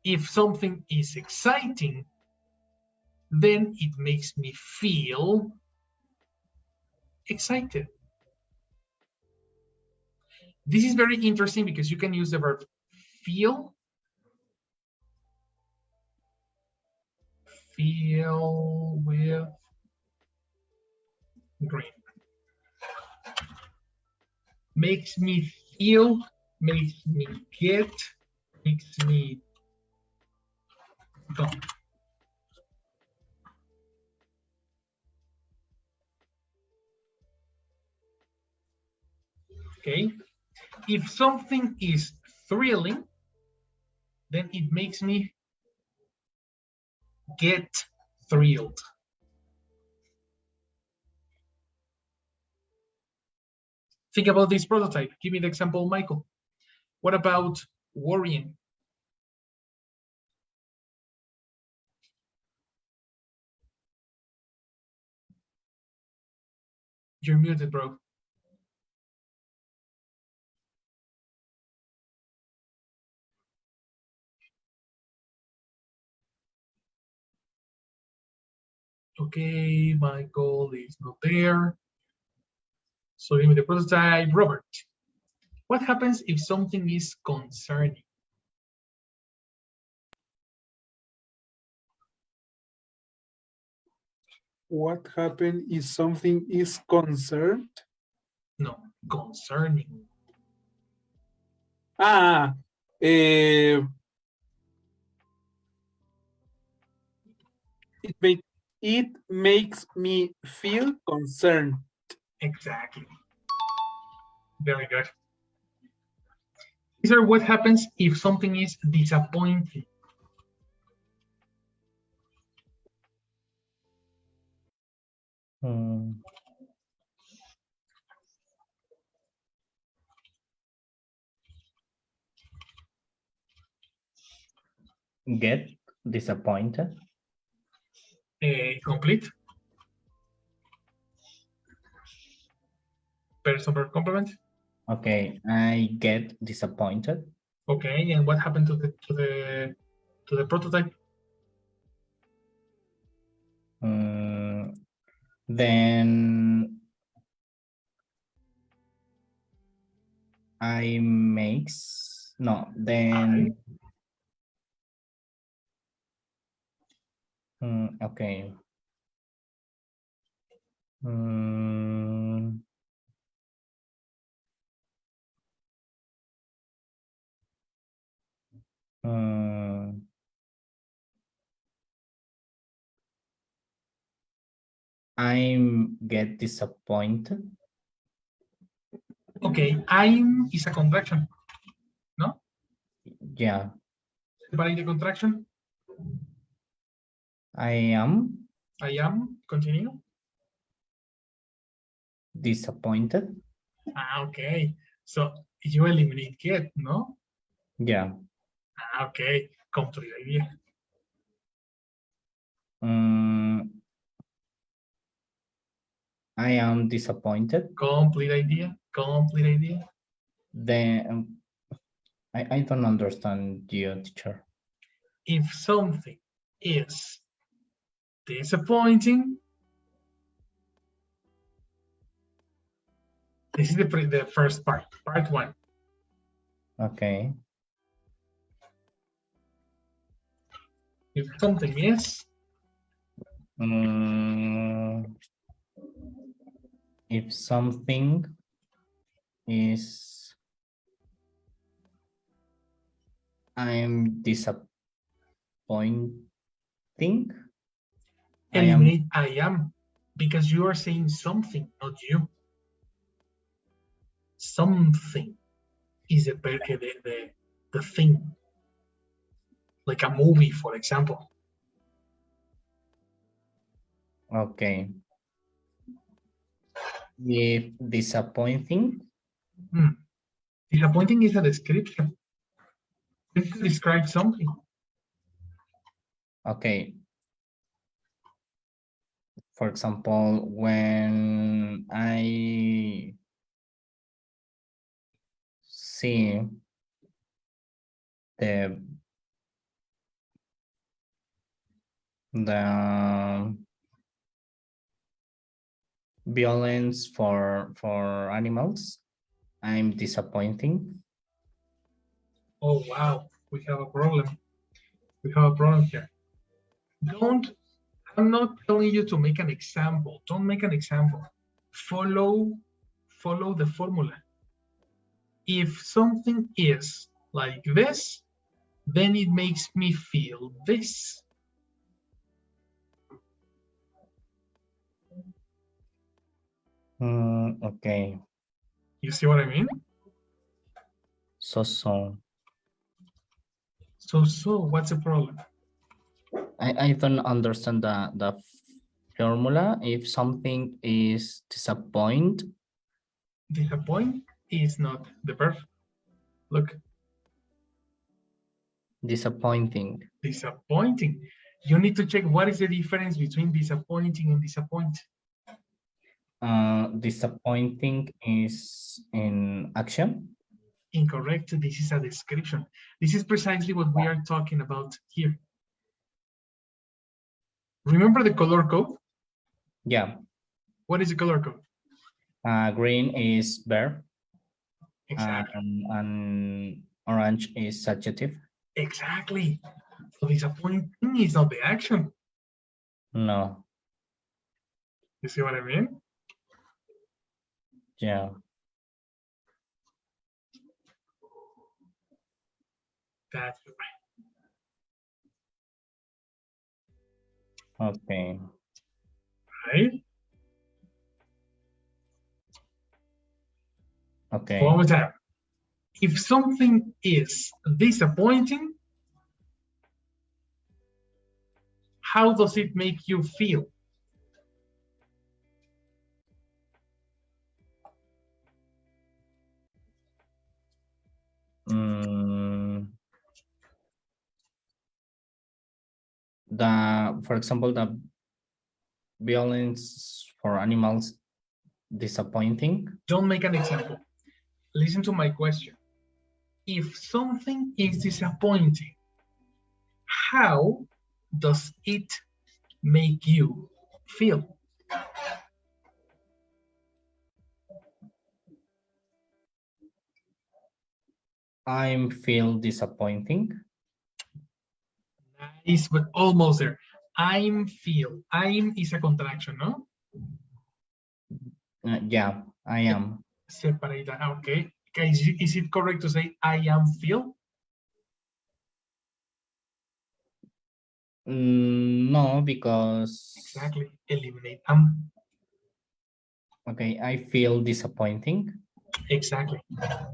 If something is exciting, then it makes me feel excited. This is very interesting because you can use the verb feel with green. Makes me feel, makes me get, makes me go. Okay, if something is thrilling, then it makes me get thrilled. Think about this prototype. Give me the example, Michael. What about worrying? You're muted, bro. Okay, Michael is not there. So give me the prototype. Robert, what happens if something is concerning? What happens if something is concerned? No, concerning. It makes me feel concerned. Exactly. Very good. These are what happens if something is disappointing. Get disappointed. Complete. Person per complement. Okay, I get disappointed. Okay, and what happened to the prototype? Then I makes no. Then okay. I get disappointed. Okay, I'm is a contraction, no? Yeah. By the contraction? I am. I am, continue. Disappointed. Okay, so you eliminate get, no? Yeah. Okay, complete idea. I am disappointed. Complete idea, complete idea. Then I don't understand you, teacher. If something is disappointing, this is the first part, part one. Okay. If something is if something is, I'm disappointing. Eliminate I am, because you are saying something, not you. Something is the thing. Like a movie, for example. Okay. If disappointing, Disappointing is a description. It describes something. okay. For example, when I see the violence for animals, I'm disappointing. Oh wow, we have a problem. We have a problem here. I'm not telling you to make an example. Don't make an example. Follow the formula. If something is like this, then it makes me feel this. Okay. You see what I mean? So. So, what's the problem? I don't understand the formula. If something is disappoint is not the verb. Look. Disappointing. Disappointing. You need to check what is the difference between disappointing and disappoint. Disappointing is in action. Incorrect. This is a description. This is precisely what we are talking about here. Remember the color code? Yeah. What is the color code? Green is verb. Exactly. And orange is adjective. Exactly. So disappointing is not the action. No. You see what I mean? Yeah. That's right. Okay. Right? Okay. One more time. If something is disappointing, how does it make you feel? For example, the violence for animals disappointing. Don't make an example. Listen to my question. If something is disappointing, how does it make you feel? I feel disappointing. Nice, but almost there. I'm is a contraction, no? Yeah, I am. Separate that. Okay. Is it correct to say I am feel? No, because exactly. Eliminate Okay, I feel disappointing. Exactly.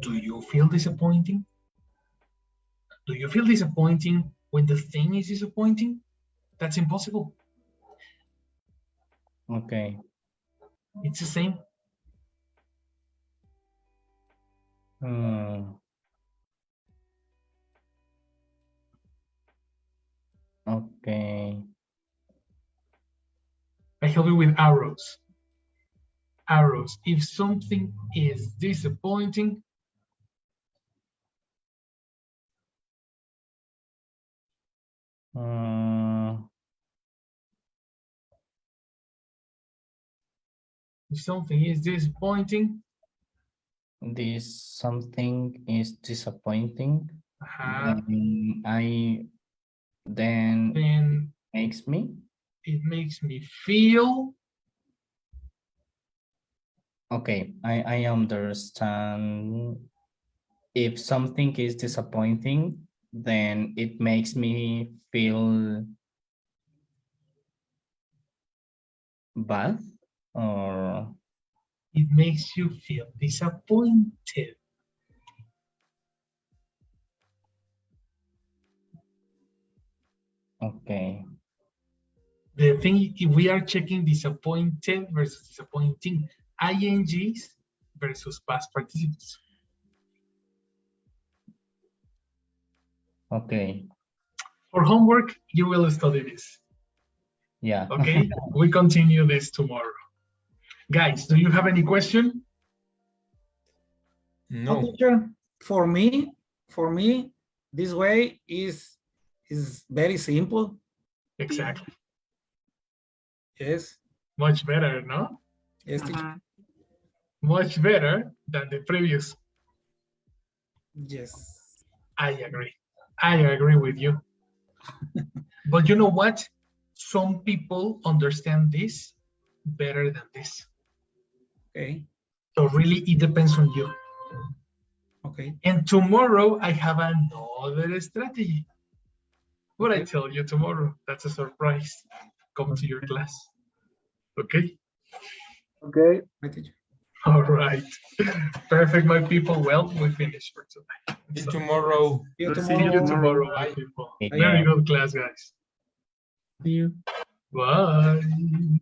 Do you feel disappointing? Do you feel disappointing when the thing is disappointing? That's impossible. Okay. It's the same. Okay. I help you with arrows. Arrows. If something is disappointing, if something is disappointing, this something is disappointing. Then makes me. It makes me feel Okay, I understand. If something is disappointing, then it makes me feel bad or It makes you feel disappointed. okay. The thing, if we are checking disappointed versus disappointing, INGs versus past participles. Okay. For homework, you will study this. Yeah. Okay, we continue this tomorrow. Guys, do you have any question? No. Teacher, for me, this way is very simple. Exactly. Yes. Much better, no? Yes, teacher. Much better than the previous. Yes. I agree. I agree with you. But you know what? Some people understand this better than this. Okay. So really, it depends on you. Okay. And tomorrow, I have another strategy. What I Okay. tell you tomorrow, that's a surprise. Come to your class. Okay? Okay. My teacher. All right. Perfect, my people. Well, we finished for tonight. See you So, tomorrow. See you see you tomorrow, my Bye. people. Yeah. Very good class, guys. See you. Bye.